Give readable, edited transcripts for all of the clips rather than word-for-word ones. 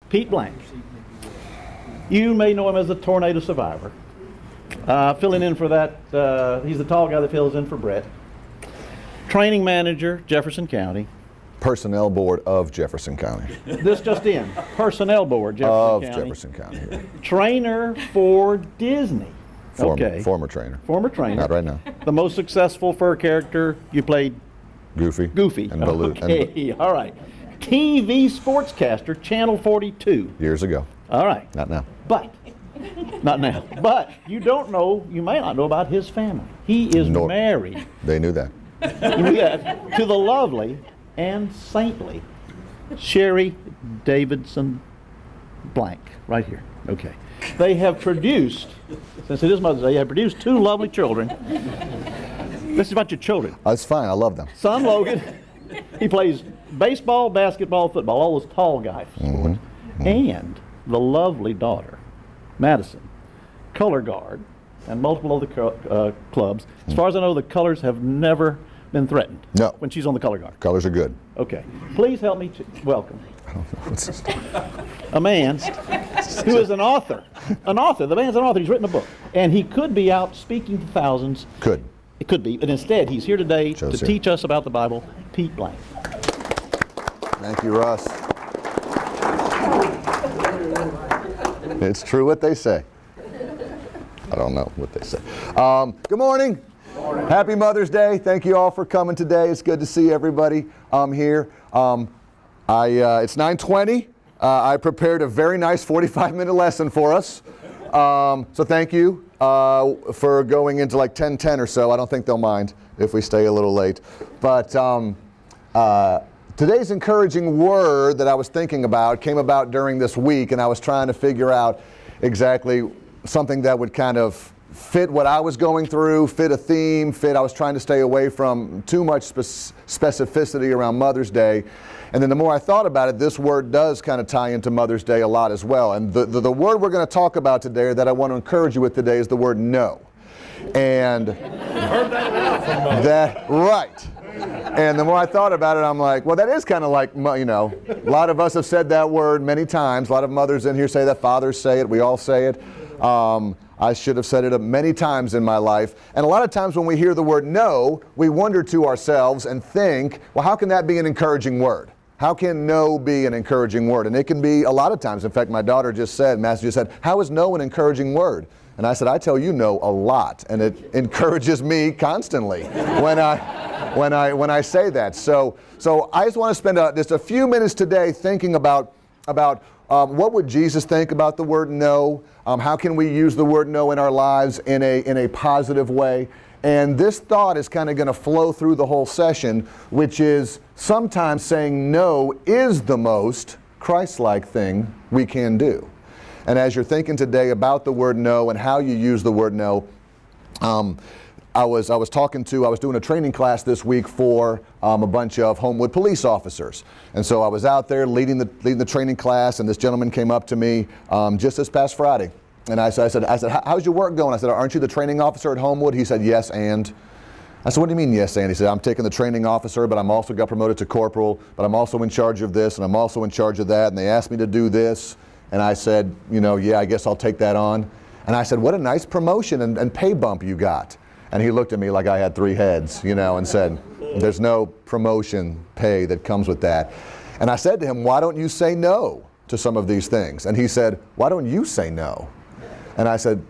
Pete Blank. You may know him as the tornado survivor. Filling in for that, he's the tall guy that fills in for Brett. Training manager, Jefferson County. Personnel board of Jefferson County. This just in. Personnel board, Jefferson County. Trainer for Disney. Former trainer. Former trainer. Not right now. The most successful fur character you played? Goofy. And Baloo. Okay, all right. TV sportscaster, Channel 42. Years ago. All right. Not now. Not now. But you may not know about his family. He is married. They knew that. You knew that. To the lovely and saintly Sherry Davidson Blank, right here. Okay. They have produced, since it is Mother's Day, they have produced 2 lovely children. This is about your children. That's fine. I love them. Son Logan, he plays baseball, basketball, football, all those tall guys. And the lovely daughter, Madison, color guard, and multiple other clubs. As far as I know, the colors have never been threatened. No. When she's on the color guard. Colors are good. Okay. Please help me to welcome I don't know what's this. a man who is an author. An author. The man's an author. He's written a book. And he could be out speaking to thousands. Could. It could be. But instead, he's here today to here. teach us about the Bible. Pete Blank. Thank you, Russ. It's true what they say. I don't know what they say. Good morning. Happy Mother's Day. Thank you all for coming today. It's good to see everybody here. It's 9:20. I prepared a very nice 45-minute lesson for us. So thank you for going into like 10:10 or so. I don't think they'll mind if we stay a little late. But today's encouraging word that I was thinking about came about during this week, and I was trying to figure out exactly something that would kind of fit what I was going through, fit a theme, I was trying to stay away from too much specificity around Mother's Day. And then the more I thought about it, this word does kind of tie into Mother's Day a lot as well. And the word we're going to talk about today, or that I want to encourage you with today, is the word no. And right. And the more I thought about it, I'm like, well, that is kind of like, a lot of us have said that word many times. A lot of mothers in here say that, fathers say it, we all say it. I should have said it many times in my life. And a lot of times when we hear the word no, we wonder to ourselves and think, well, how can that be an encouraging word? How can no be an encouraging word? And it can be a lot of times. In fact, my daughter Master just said, how is no an encouraging word? And I said, I tell you no a lot. And it encourages me constantly when I say that. So I just want to spend just a few minutes today thinking about what would Jesus think about the word no? How can we use the word no in our lives in a positive way? And this thought is kind of going to flow through the whole session, which is sometimes saying no is the most Christ-like thing we can do. And as you're thinking today about the word no and how you use the word no, I was doing a training class this week for a bunch of Homewood police officers. And so I was out there leading the training class, and this gentleman came up to me just this past Friday. And I said, how's your work going? I said, aren't you the training officer at Homewood? He said, yes, and? I said, what do you mean, yes, and? He said, I'm taking the training officer, but I'm also got promoted to corporal, but I'm also in charge of this, and I'm also in charge of that, and they asked me to do this. And I said, yeah, I guess I'll take that on. And I said, what a nice promotion and pay bump you got. And he looked at me like I had 3 heads, and said, there's no promotion pay that comes with that. And I said to him, why don't you say no to some of these things? And he said, why don't you say no? And I said,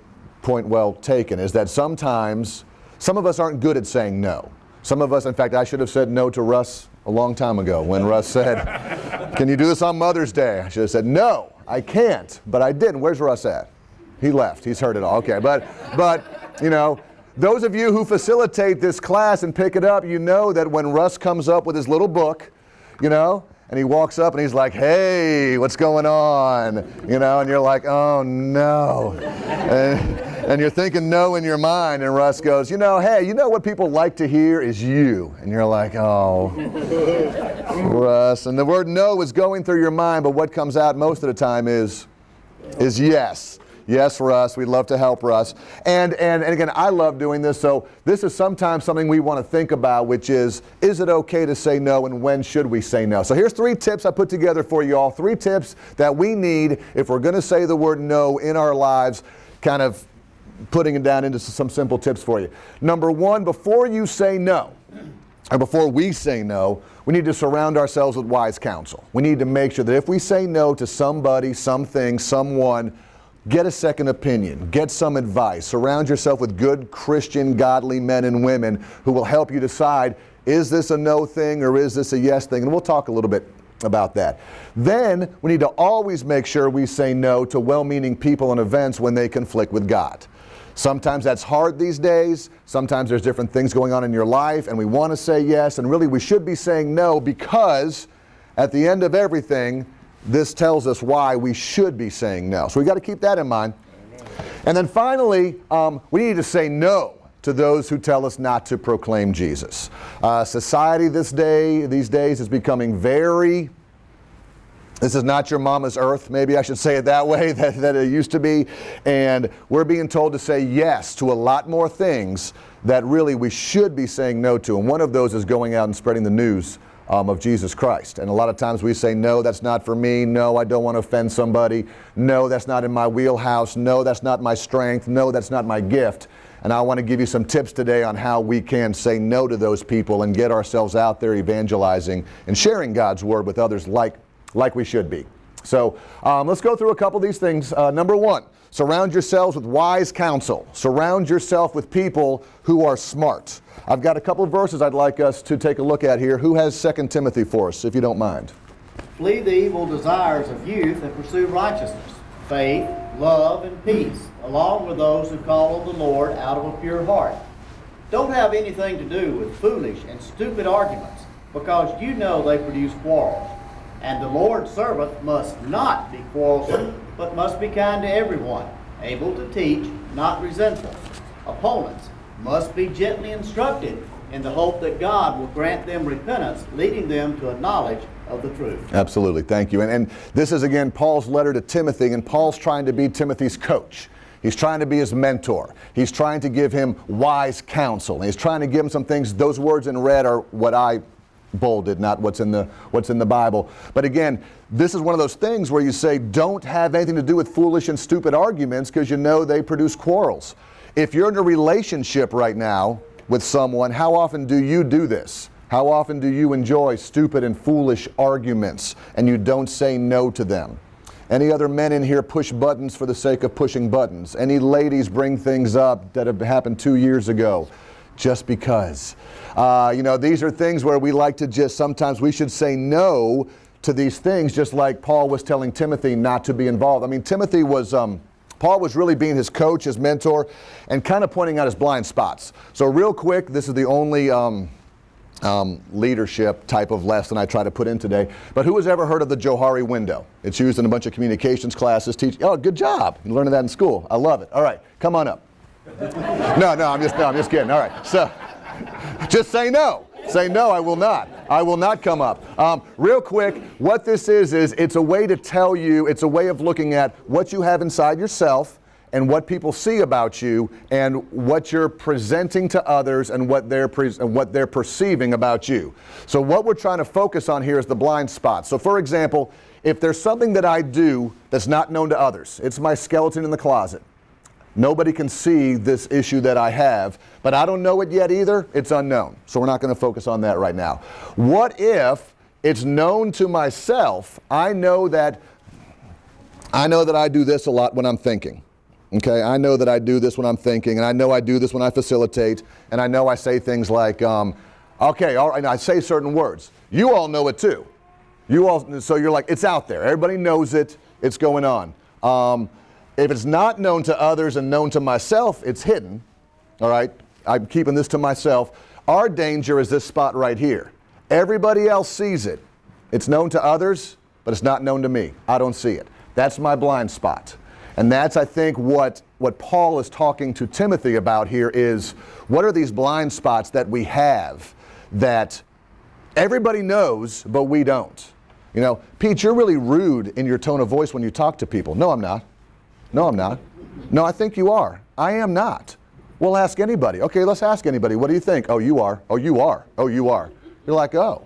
point well taken, is that sometimes some of us aren't good at saying no. Some of us, in fact, I should have said no to Russ a long time ago when Russ said, can you do this on Mother's Day? I should have said, no, I can't, but I didn't. Where's Russ at? He left. He's heard it all. Okay, but those of you who facilitate this class and pick it up, you know that when Russ comes up with his little book, and he walks up and he's like, hey, what's going on? And you're like, oh no. And you're thinking no in your mind, and Russ goes, hey, what people like to hear is you. And you're like, oh, Russ. And the word no is going through your mind, but what comes out most of the time is yes. Yes, Russ. We'd love to help Russ. And again, I love doing this. So this is sometimes something we want to think about, which is it okay to say no, and when should we say no? So here's 3 tips I put together for you all. 3 tips that we need if we're going to say the word no in our lives, kind of putting it down into some simple tips for you. Number 1, before you say no, or before we say no, we need to surround ourselves with wise counsel. We need to make sure that if we say no to somebody, something, someone, get a second opinion, get some advice. Surround yourself with good Christian, godly men and women who will help you decide, is this a no thing or is this a yes thing? And we'll talk a little bit about that. Then we need to always make sure we say no to well-meaning people and events when they conflict with God. Sometimes that's hard these days. Sometimes there's different things going on in your life and we want to say yes, and really we should be saying no, because at the end of everything, this tells us why we should be saying no. So we got to keep that in mind. And then finally, we need to say no to those who tell us not to proclaim Jesus. Society these days is becoming very, this is not your mama's earth, maybe I should say it that way, that it used to be. And we're being told to say yes to a lot more things that really we should be saying no to. And one of those is going out and spreading the news of Jesus Christ. And a lot of times we say, no, that's not for me. No, I don't want to offend somebody. No, that's not in my wheelhouse. No, that's not my strength. No, that's not my gift. And I want to give you some tips today on how we can say no to those people and get ourselves out there evangelizing and sharing God's word with others like we should be. So let's go through a couple of these things. Number 1, surround yourselves with wise counsel. Surround yourself with people who are smart. I've got a couple of verses I'd like us to take a look at here. Who has 2 Timothy for us, if you don't mind? Flee the evil desires of youth and pursue righteousness, faith, love, and peace, along with those who call on the Lord out of a pure heart. Don't have anything to do with foolish and stupid arguments, because you know they produce quarrels. And the Lord's servant must not be quarrelsome, but must be kind to everyone, able to teach, not resentful. Opponents must be gently instructed in the hope that God will grant them repentance, leading them to a knowledge of the truth. Absolutely, thank you. And this is again Paul's letter to Timothy, and Paul's trying to be Timothy's coach. He's trying to be his mentor. He's trying to give him wise counsel. And he's trying to give him some things. Those words in red are what I bolded, not what's in the Bible. But again, this is one of those things where you say don't have anything to do with foolish and stupid arguments, because you know they produce quarrels. If you're in a relationship right now with someone, how often do you do this? How often do you enjoy stupid and foolish arguments and you don't say no to them? Any other men in here push buttons for the sake of pushing buttons? Any ladies bring things up that have happened 2 years ago just because? These are things where we like to just, sometimes we should say no to these things, just like Paul was telling Timothy not to be involved. I mean, Paul was really being his coach, his mentor, and kind of pointing out his blind spots. So real quick, this is the only leadership type of lesson I try to put in today. But who has ever heard of the Johari window? It's used in a bunch of communications classes. Oh, good job. You're learning that in school. I love it. All right, come on up. No, I'm just kidding. All right, so just say no. Say no, I will not. I will not come up. Real quick, what this is it's a way to tell you, it's a way of looking at what you have inside yourself and what people see about you and what you're presenting to others and what they're perceiving about you. So what we're trying to focus on here is the blind spots. So for example, if there's something that I do that's not known to others, it's my skeleton in the closet. Nobody can see this issue that I have, but I don't know it yet either. It's unknown. So we're not going to focus on that right now. What if it's known to myself? I know that I do this a lot when I'm thinking. Okay, I know that I do this when I'm thinking, and I know I do this when I facilitate, and I know I say things like, okay, all right, and I say certain words. You all know it too. So you're like, it's out there. Everybody knows it. It's going on. If it's not known to others and known to myself, it's hidden. All right, I'm keeping this to myself. Our danger is this spot right here. Everybody else sees it. It's known to others, but it's not known to me. I don't see it. That's my blind spot. And that's, I think, what Paul is talking to Timothy about here is, what are these blind spots that we have that everybody knows, but we don't? You know, Pete, you're really rude in your tone of voice when you talk to people. No, I'm not. No, I'm not. No, I think you are. I am not. We'll ask anybody. Okay, let's ask anybody. What do you think? Oh, you are. Oh, you are. Oh, you are. You're like, oh.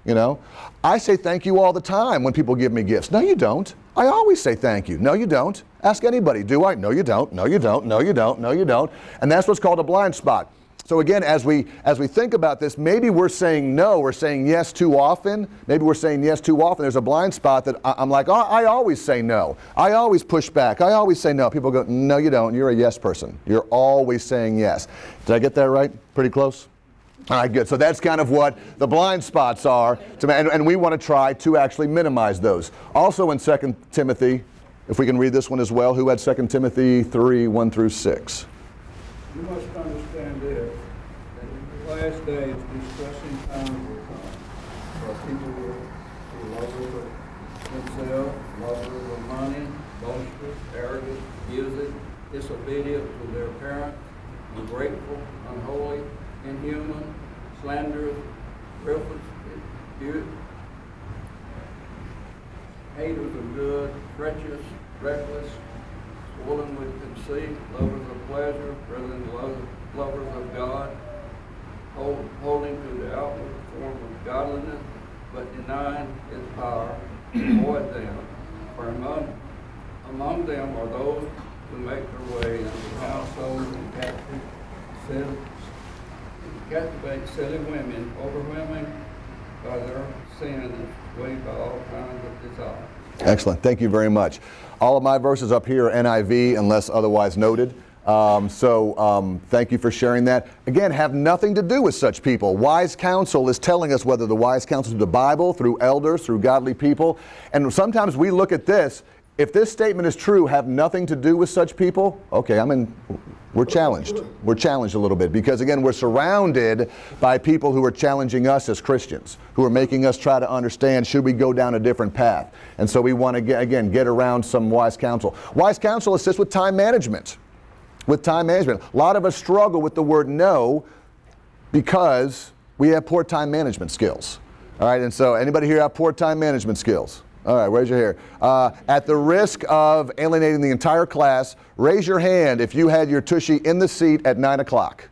You know, I say thank you all the time when people give me gifts. No, you don't. I always say thank you. No, you don't. Ask anybody. Do I? No, you don't. No, you don't. No, you don't. No, you don't. And that's what's called a blind spot. So again, as we think about this, maybe we're saying no, we're saying yes too often. Maybe we're saying yes too often. There's a blind spot that I'm like, oh, I always say no. I always push back. I always say no. People go, no, you don't. You're a yes person. You're always saying yes. Did I get that right? Pretty close? All right, good. So that's kind of what the blind spots are, and we want to try to actually minimize those. Also in 2 Timothy, if we can read this one as well, who had 2 Timothy 3, 1 through 6? You must understand this, that in the last days distressing times will come, for people will be lovers of themselves, lovers of money, boasters, arrogant, abusive, disobedient to their parents, ungrateful, unholy, inhuman, slanderous, frivolous, haters of good, treacherous, reckless, swollen with conceit, lovers of pleasure rather than lovers of God, holding to the outward form of godliness, but denying its power. Avoid them. For among them are those who make their way into households and captivate silly women, overwhelming by their sin and swayed by all kinds of desire. Excellent. Thank you very much. All of my verses up here are NIV unless otherwise noted. Thank you for sharing that. Again, have nothing to do with such people. Wise counsel is telling us whether the wise counsel through the Bible, through elders, through godly people. And sometimes we look at this. If this statement is true, have nothing to do with such people, okay, we're challenged. We're challenged a little bit because, again, we're surrounded by people who are challenging us as Christians, who are making us try to understand, should we go down a different path? And so we want to, get around some wise counsel. Wise counsel assists with time management. With time management. A lot of us struggle with the word no because we have poor time management skills. All right, and so anybody here have poor time management skills? All right, raise your hand. At the risk of alienating the entire class, raise your hand if you had your tushy in the seat at 9 o'clock.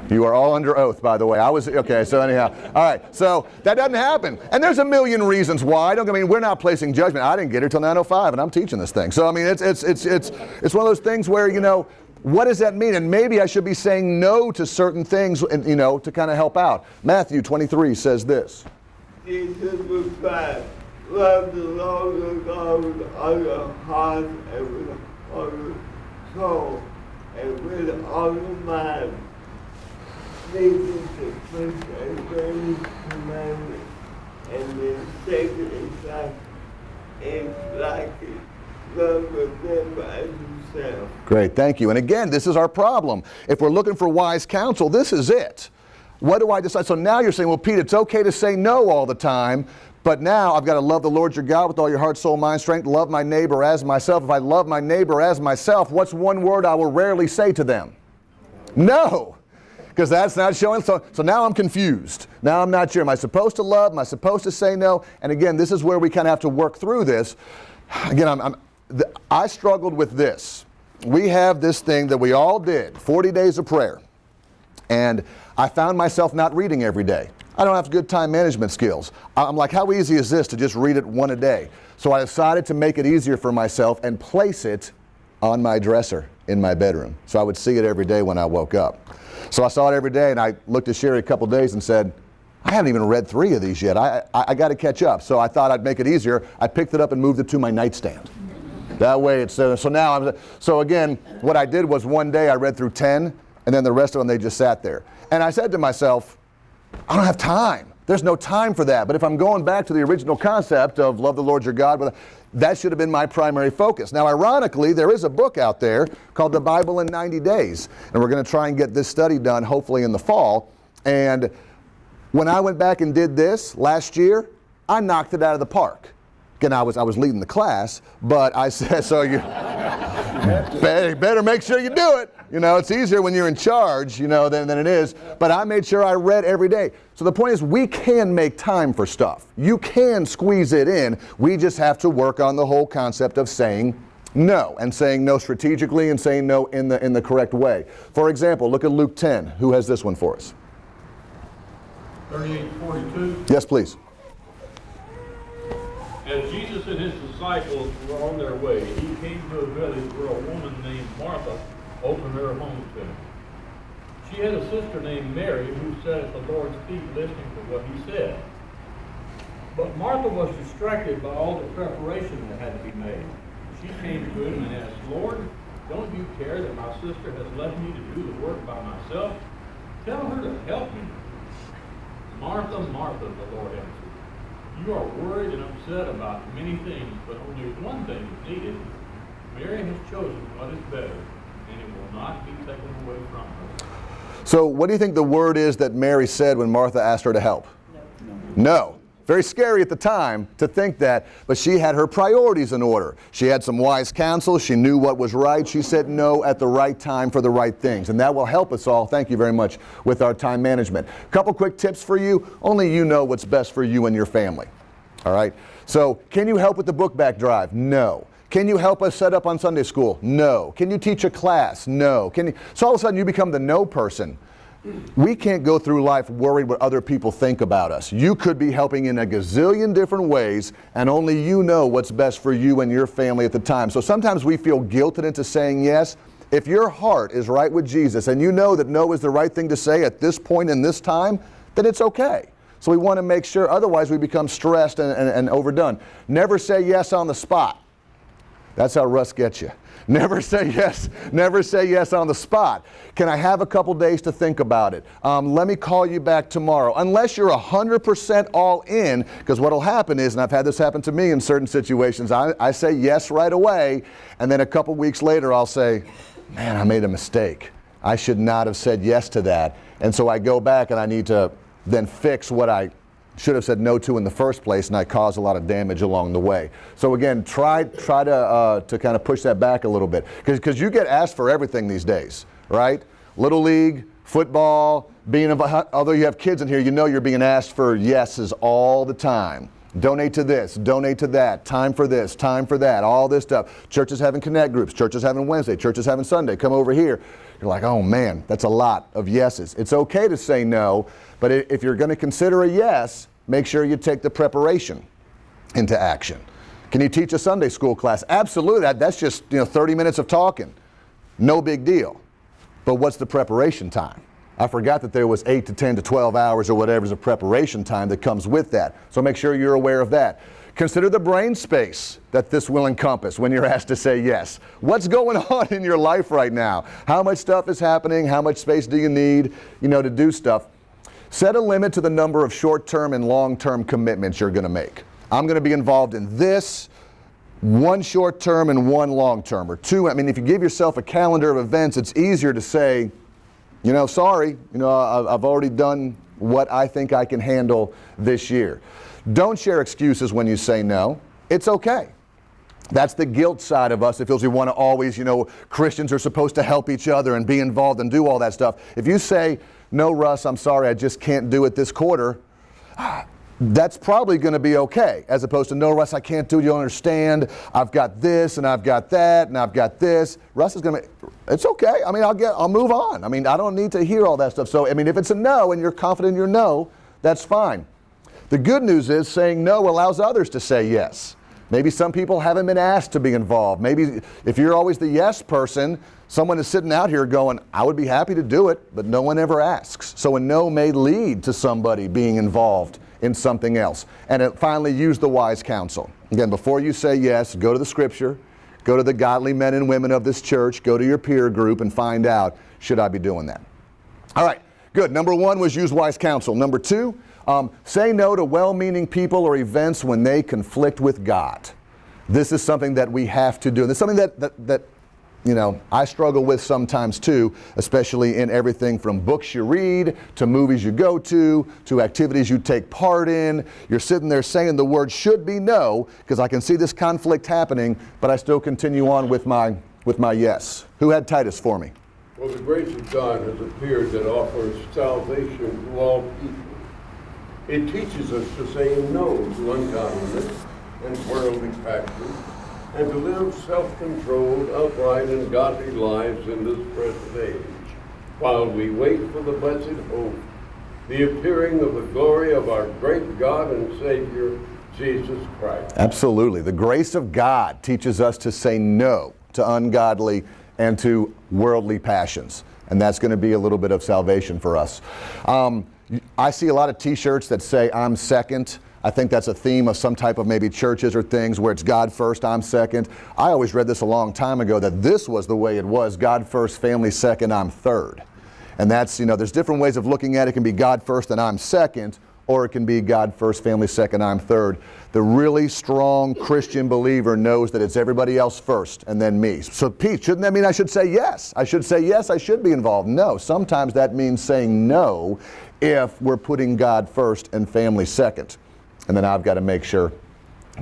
You are all under oath, by the way. Okay, so anyhow. All right, so that doesn't happen. And there's a million reasons why. We're not placing judgment. I didn't get here till 9:05, and I'm teaching this thing. So, it's one of those things where, what does that mean? And maybe I should be saying no to certain things, and, to kind of help out. Matthew 23 says this. Jesus replied, love the Lord your God with all your heart and with all your soul and with all your mind. This is the first and greatest commandment, and the second is like it. Love your neighbor as yourself. Great, thank you. And again, this is our problem. If we're looking for wise counsel, this is it. What do I decide? So now you're saying, well, Pete, it's okay to say no all the time, but now I've got to love the Lord your God with all your heart, soul, mind, strength, love my neighbor as myself. If I love my neighbor as myself, what's one word I will rarely say to them? No, because that's not showing. So now I'm confused. Now I'm not sure. Am I supposed to love? Am I supposed to say no? And again, this is where we kind of have to work through this. Again, I struggled with this. We have this thing that we all did, 40 days of prayer. And I found myself not reading every day. I don't have good time management skills. I'm like, how easy is this to just read it one a day? So I decided to make it easier for myself and place it on my dresser in my bedroom. So I would see it every day when I woke up. So I saw it every day, and I looked at Sherry a couple days and said, I haven't even read 3 of these yet. I got to catch up. So I thought I'd make it easier. I picked it up and moved it to my nightstand. That way it's, so again, what I did was one day I read through 10, and then the rest of them, they just sat there. And I said to myself, I don't have time. There's no time for that. But if I'm going back to the original concept of love the Lord your God, that should have been my primary focus. Now, ironically, there is a book out there called The Bible in 90 Days. And we're going to try and get this study done, hopefully in the fall. And when I went back and did this last year, I knocked it out of the park. Again, I was leading the class, but I said, so you better make sure you do it. It's easier when you're in charge, than it is. But I made sure I read every day. So the point is, we can make time for stuff. You can squeeze it in. We just have to work on the whole concept of saying no, and saying no strategically and saying no in the correct way. For example, look at Luke 10. Who has this one for us? 38:42. Yes, please. As Jesus and his disciples were on their way, he came to a village where a woman named Martha opened her home to him. She had a sister named Mary who sat at the Lord's feet listening to what he said. But Martha was distracted by all the preparation that had to be made. She came to him and asked, Lord, don't you care that my sister has left me to do the work by myself? Tell her to help me. Martha, Martha, the Lord answered, you are worried and upset about many things, but only one thing is needed. Mary has chosen what is better, and it will not be taken away from her. So what do you think the word is that Mary said when Martha asked her to help? No. Very scary at the time to think that, but she had her priorities in order. She had some wise counsel. She knew what was right. She said no at the right time for the right things. And that will help us all, thank you very much, with our time management. A couple quick tips for you. Only you know what's best for you and your family. All right? So, can you help with the book back drive? No. Can you help us set up on Sunday school? No. Can you teach a class? No. So all of a sudden you become the no person. We can't go through life worried what other people think about us. You could be helping in a gazillion different ways, and only you know what's best for you and your family at the time. So sometimes we feel guilted into saying yes. If your heart is right with Jesus and you know that no is the right thing to say at this point in this time, then it's okay. So we want to make sure, otherwise we become stressed and overdone. Never say yes on the spot. That's how Russ gets you. Never say yes on the spot. Can I have a couple days to think about it? Let me call you back tomorrow. Unless you're 100% all in, because what will happen is, and I've had this happen to me in certain situations, I say yes right away, and then a couple weeks later I'll say, man, I made a mistake. I should not have said yes to that. And so I go back and I need to then fix what I should have said no to in the first place, and I caused a lot of damage along the way. So again, try to kind of push that back a little bit, because you get asked for everything these days, right? Little league, football, although you have kids in here, you know you're being asked for yeses all the time. Donate to this, donate to that, time for this, time for that, all this stuff. Churches having connect groups, churches having Wednesday, churches having Sunday, come over here. You're like, oh man, that's a lot of yeses. It's okay to say no, but if you're going to consider a yes, make sure you take the preparation into action. Can you teach a Sunday school class? Absolutely. That's just 30 minutes of talking. No big deal. But what's the preparation time? I forgot that there was 8 to 10 to 12 hours or whatever is a preparation time that comes with that. So make sure you're aware of that. Consider the brain space that this will encompass when you're asked to say yes. What's going on in your life right now? How much stuff is happening? How much space do you need, to do stuff? Set a limit to the number of short-term and long-term commitments you're going to make. I'm going to be involved in this, one short-term and one long-term, or two. I mean, if you give yourself a calendar of events, it's easier to say, sorry, I've already done what I think I can handle this year. Don't share excuses when you say no. It's okay. That's the guilt side of us. It feels we want to always, Christians are supposed to help each other and be involved and do all that stuff. If you say, no, Russ, I'm sorry, I just can't do it this quarter, that's probably going to be okay, as opposed to, no, Russ, I can't do it, you don't understand, I've got this, and I've got that, and I've got this. Russ is going to, it's okay. I mean, I'll move on. I mean, I don't need to hear all that stuff. So, I mean, if it's a no and you're confident in your no, that's fine. The good news is saying no allows others to say yes. Maybe some people haven't been asked to be involved. Maybe if you're always the yes person, someone is sitting out here going, I would be happy to do it, but no one ever asks. So a no may lead to somebody being involved in something else. And finally, use the wise counsel. Again, before you say yes, go to the scripture, go to the godly men and women of this church, go to your peer group and find out, should I be doing that? All right, good. Number one was use wise counsel. Number two, say no to well-meaning people or events when they conflict with God. This is something that we have to do. This is something that I struggle with sometimes too, especially in everything from books you read, to movies you go to activities you take part in. You're sitting there saying the word should be no, because I can see this conflict happening, but I still continue on with my yes. Who had Titus for me? Well, the grace of God has appeared that offers salvation to all people. It teaches us to say no to ungodliness and worldly passions, and to live self-controlled, upright, and godly lives in this present age, while we wait for the blessed hope, the appearing of the glory of our great God and Savior, Jesus Christ. Absolutely. The grace of God teaches us to say no to ungodly and to worldly passions. And that's going to be a little bit of salvation for us. I see a lot of t-shirts that say, I'm second. I think that's a theme of some type of maybe churches or things where it's God first, I'm second. I always read this a long time ago that this was the way it was, God first, family second, I'm third. And that's, there's different ways of looking at it. It can be God first and I'm second, or it can be God first, family second, I'm third. The really strong Christian believer knows that it's everybody else first and then me. So Pete, shouldn't that mean I should say yes? I should say yes, I should be involved. No, sometimes that means saying no if we're putting God first and family second. And then I've got to make sure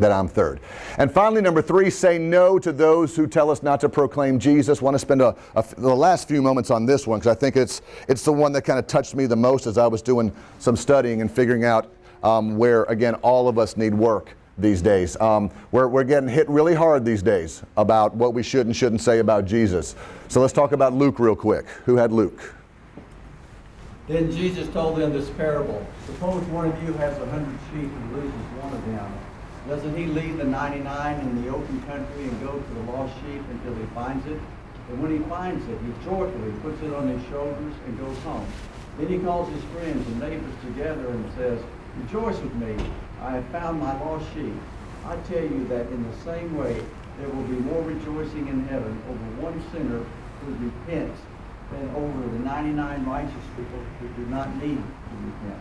that I'm third. And finally, number 3, say no to those who tell us not to proclaim Jesus. I want to spend the last few moments on this one because I think it's the one that kind of touched me the most as I was doing some studying and figuring out where, again, all of us need work these days. We're getting hit really hard these days about what we should and shouldn't say about Jesus. So let's talk about Luke real quick. Who had Luke? Then Jesus told them this parable. Suppose one of you has 100 sheep and loses one of them. Doesn't he leave the 99 in the open country and go to the lost sheep until he finds it? And when he finds it, he joyfully puts it on his shoulders and goes home. Then he calls his friends and neighbors together and says, Rejoice with me, I have found my lost sheep. I tell you that in the same way, there will be more rejoicing in heaven over one sinner who repents than over the 99 righteous people who do not need to repent.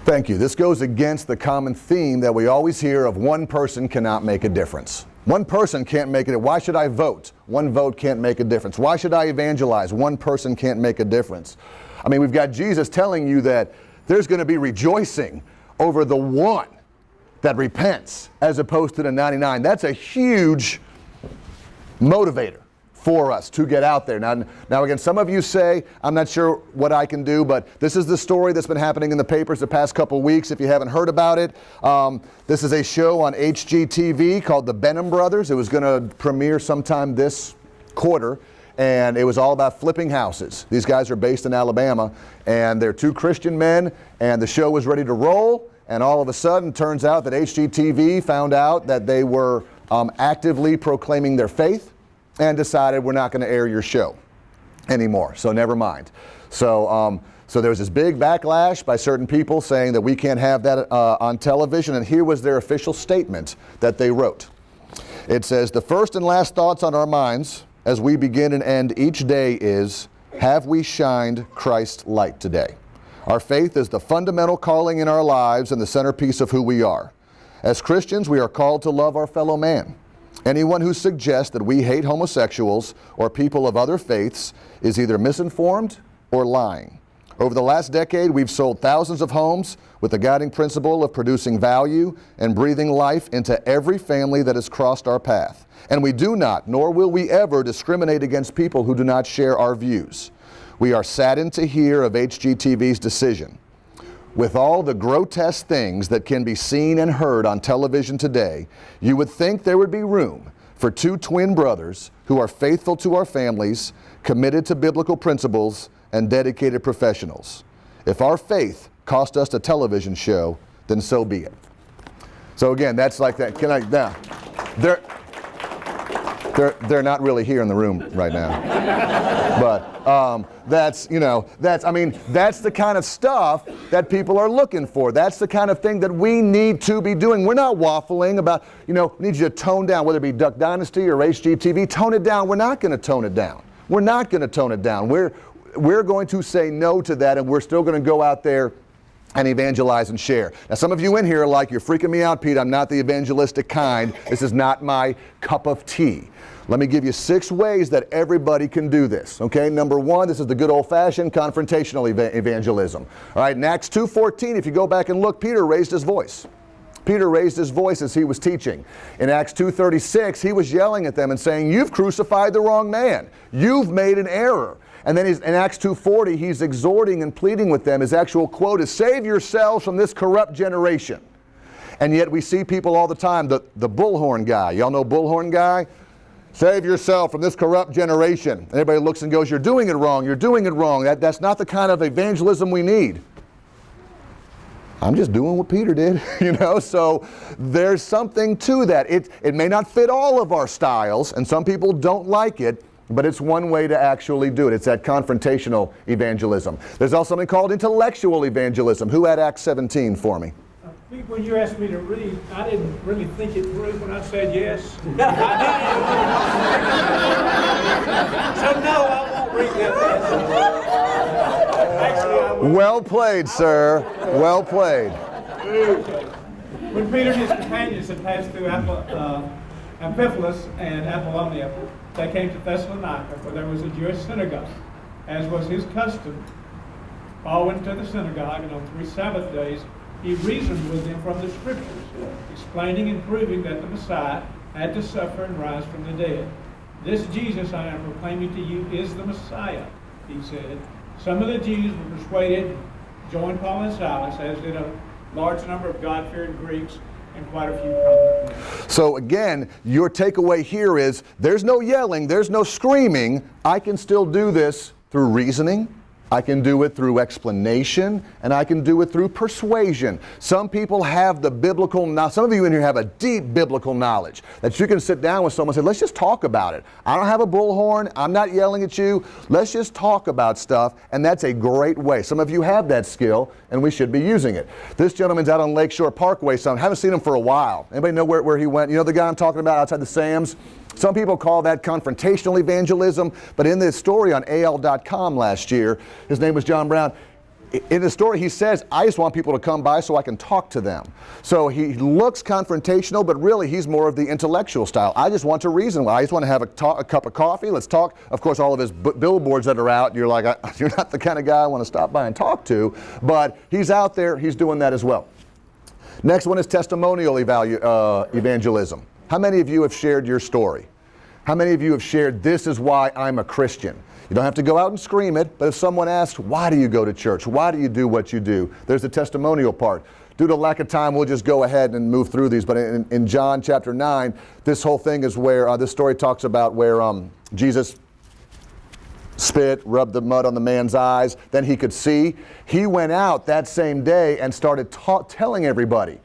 Thank you. This goes against the common theme that we always hear of one person cannot make a difference. One person can't make it. Why should I vote? One vote can't make a difference. Why should I evangelize? One person can't make a difference. I mean, we've got Jesus telling you that there's going to be rejoicing over the one that repents as opposed to the 99. That's a huge motivator for us to get out there. Now again, some of you say, I'm not sure what I can do, but this is the story that's been happening in the papers the past couple weeks. If you haven't heard about it, this is a show on HGTV called The Benham Brothers. It was going to premiere sometime this quarter, and it was all about flipping houses. These guys are based in Alabama, and they're 2 Christian men, and the show was ready to roll, and all of a sudden, turns out that HGTV found out that they were actively proclaiming their faith, and decided we're not going to air your show anymore. So never mind. So there was this big backlash by certain people saying that we can't have that on television. And here was their official statement that they wrote. It says, the first and last thoughts on our minds as we begin and end each day is, have we shined Christ's light today? Our faith is the fundamental calling in our lives and the centerpiece of who we are. As Christians, we are called to love our fellow man. Anyone who suggests that we hate homosexuals or people of other faiths is either misinformed or lying. Over the last decade, we've sold thousands of homes with the guiding principle of producing value and breathing life into every family that has crossed our path. And we do not, nor will we ever, discriminate against people who do not share our views. We are saddened to hear of HGTV's decision. With all the grotesque things that can be seen and heard on television today, you would think there would be room for 2 twin brothers who are faithful to our families, committed to biblical principles, and dedicated professionals. If our faith cost us a television show, then so be it. So again, that's like that. They're not really here in the room right now. But that's the kind of stuff that people are looking for. That's the kind of thing that we need to be doing. We're not waffling about, we need you to tone down, whether it be Duck Dynasty or HGTV, tone it down. We're not going to tone it down. We're not going to tone it down. We're going to say no to that, and we're still going to go out there and evangelize and share. Now, some of you in here are like, you're freaking me out, Pete. I'm not the evangelistic kind. This is not my cup of tea. Let me give you 6 ways that everybody can do this. Okay, number 1, this is the good old-fashioned confrontational evangelism. All right, in Acts 2:14, if you go back and look, Peter raised his voice. Peter raised his voice as he was teaching. In Acts 2:36, he was yelling at them and saying, you've crucified the wrong man. You've made an error. And then in Acts 2:40, he's exhorting and pleading with them. His actual quote is, save yourselves from this corrupt generation. And yet we see people all the time, the bullhorn guy. Y'all know bullhorn guy? Save yourself from this corrupt generation. And everybody looks and goes, you're doing it wrong, you're doing it wrong. That's not the kind of evangelism we need. I'm just doing what Peter did, you know, so there's something to that. It may not fit all of our styles, and some people don't like it, but it's one way to actually do it. It's that confrontational evangelism. There's also something called intellectual evangelism. Who had Acts 17 for me? When you asked me to read, I didn't really think it through when I said yes. So no, I won't read that passage. Actually, I will. Well played, sir. Well played. When Peter and his companions had passed through Amphipolis and Apollonia, they came to Thessalonica, where there was a Jewish synagogue. As was his custom, Paul went to the synagogue, and on 3 Sabbath days he reasoned with them from the Scriptures, explaining and proving that the Messiah had to suffer and rise from the dead. This Jesus I am proclaiming to you is the Messiah, he said. Some of the Jews were persuaded, joined Paul and Silas, as did a large number of God-fearing Greeks and quite a few prominent men. So again, your takeaway here is there's no yelling, there's no screaming. I can still do this through reasoning. I can do it through explanation, and I can do it through persuasion. Some people have the biblical knowledge. Some of you in here have a deep biblical knowledge that you can sit down with someone and say, let's just talk about it. I don't have a bullhorn. I'm not yelling at you. Let's just talk about stuff, and that's a great way. Some of you have that skill, and we should be using it. This gentleman's out on Lakeshore Parkway. I haven't seen him for a while. Anybody know where he went? You know the guy I'm talking about outside the Sam's? Some people call that confrontational evangelism, but in this story on AL.com last year, his name was John Brown. In the story, he says, I just want people to come by so I can talk to them. So he looks confrontational, but really he's more of the intellectual style. I just want to reason. I just want to have a cup of coffee. Let's talk. Of course, all of his billboards that are out, you're like, you're not the kind of guy I want to stop by and talk to. But he's out there. He's doing that as well. Next one is testimonial evangelism. How many of you have shared your story? How many of you have shared, this is why I'm a Christian? You don't have to go out and scream it, but if someone asks, why do you go to church? Why do you do what you do? There's the testimonial part. Due to lack of time, we'll just go ahead and move through these. But in John chapter 9, this whole thing is where, this story talks about where Jesus spit, rubbed the mud on the man's eyes, then he could see. He went out that same day and started telling everybody.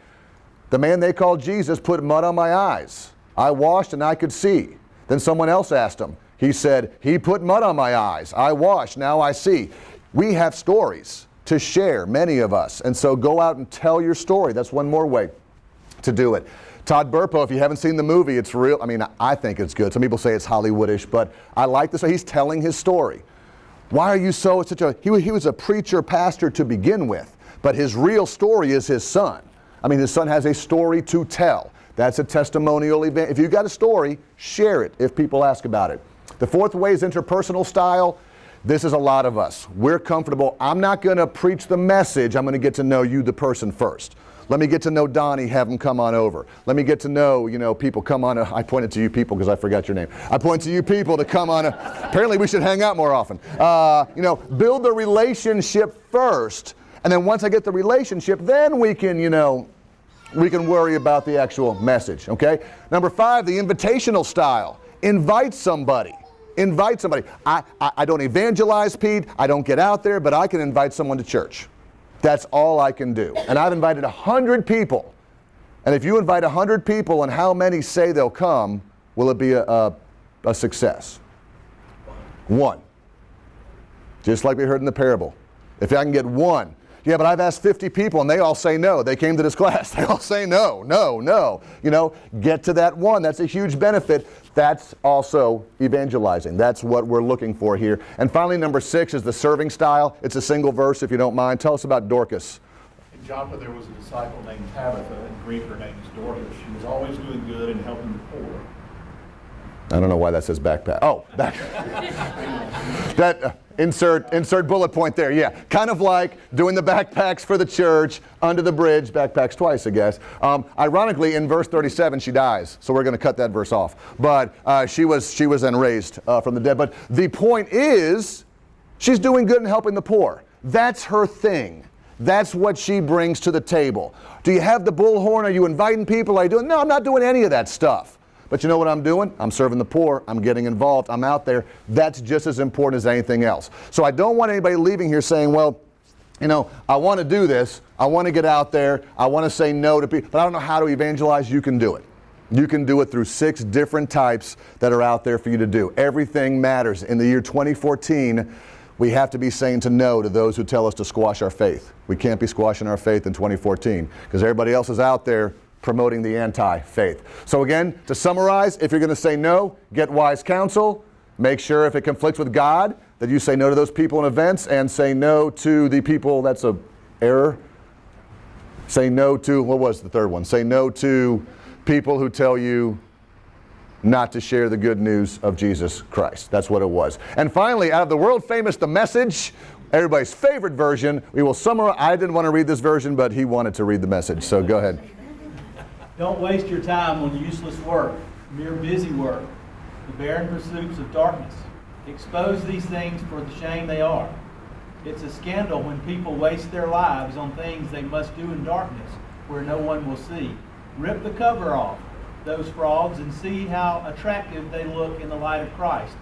The man they called Jesus put mud on my eyes. I washed and I could see. Then someone else asked him. He said, he put mud on my eyes. I washed, now I see. We have stories to share, many of us. And so go out and tell your story. That's one more way to do it. Todd Burpo, if you haven't seen the movie, it's real. I mean, I think it's good. Some people say it's Hollywoodish, but I like this. He's telling his story. Why are you such a... He was a preacher, pastor to begin with, but his real story is his son. I mean, his son has a story to tell. That's a testimonial event. If you've got a story, share it if people ask about it. The fourth way is interpersonal style. This is a lot of us. We're comfortable. I'm not going to preach the message. I'm going to get to know you, the person, first. Let me get to know Donnie, have him come on over. Let me get to know, people come on. I pointed to you people because I forgot your name. I point to you people to come on. Apparently we should hang out more often. Build the relationship first. And then once I get the relationship, then we can worry about the actual message, okay? Number 5, the invitational style. Invite somebody. Invite somebody. I don't evangelize, Pete. I don't get out there, but I can invite someone to church. That's all I can do. And I've invited 100 people. And if you invite 100 people and how many say they'll come, will it be a success? 1. Just like we heard in the parable. If I can get 1. Yeah, but I've asked 50 people and they all say no. They came to this class. They all say no, no, no. Get to that 1. That's a huge benefit. That's also evangelizing. That's what we're looking for here. And finally, number 6 is the serving style. It's a single verse, if you don't mind. Tell us about Dorcas. In Joppa, there was a disciple named Tabitha. In Greek, her name is Dorcas. She was always doing good and helping the poor. I don't know why that says backpack. Oh, back. Insert bullet point there. Yeah, kind of like doing the backpacks for the church under the bridge. Backpacks twice, I guess. Ironically, in verse 37, she dies. So we're going to cut that verse off. But she was then raised from the dead. But the point is, she's doing good and helping the poor. That's her thing. That's what she brings to the table. Do you have the bullhorn? Are you inviting people? Are you doing? No, I'm not doing any of that stuff. But you know what I'm doing? I'm serving the poor. I'm getting involved. I'm out there. That's just as important as anything else. So I don't want anybody leaving here saying, well, you know, I want to do this. I want to get out there. I want to say no to people, but I don't know how to evangelize. You can do it. You can do it through 6 different types that are out there for you to do. Everything matters. In the year 2014, we have to be saying to no to those who tell us to squash our faith. We can't be squashing our faith in 2014 because everybody else is out there promoting the anti-faith. So again, to summarize, if you're going to say no, get wise counsel. Make sure if it conflicts with God that you say no to those people and events, and say no to the people, that's a error. Say no to, what was the third one? Say no to people who tell you not to share the good news of Jesus Christ. That's what it was. And finally, out of the world famous The Message, everybody's favorite version, we will summarize. I didn't want to read this version, but he wanted to read the message, so go ahead. Don't waste your time on useless work, mere busy work, the barren pursuits of darkness. Expose these things for the shame they are. It's a scandal when people waste their lives on things they must do in darkness where no one will see. Rip the cover off those frauds and see how attractive they look in the light of Christ.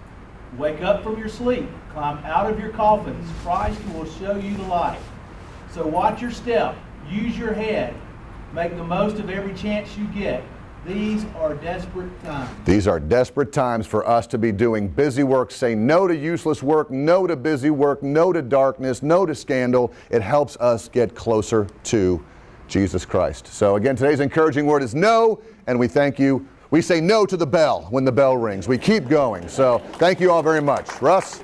Wake up from your sleep. Climb out of your coffins. Christ will show you the light. So watch your step. Use your head. Make the most of every chance you get. These are desperate times. These are desperate times for us to be doing busy work. Say no to useless work, no to busy work, no to darkness, no to scandal. It helps us get closer to Jesus Christ. So again, today's encouraging word is no, and we thank you. We say no to the bell when the bell rings. We keep going. So thank you all very much. Russ?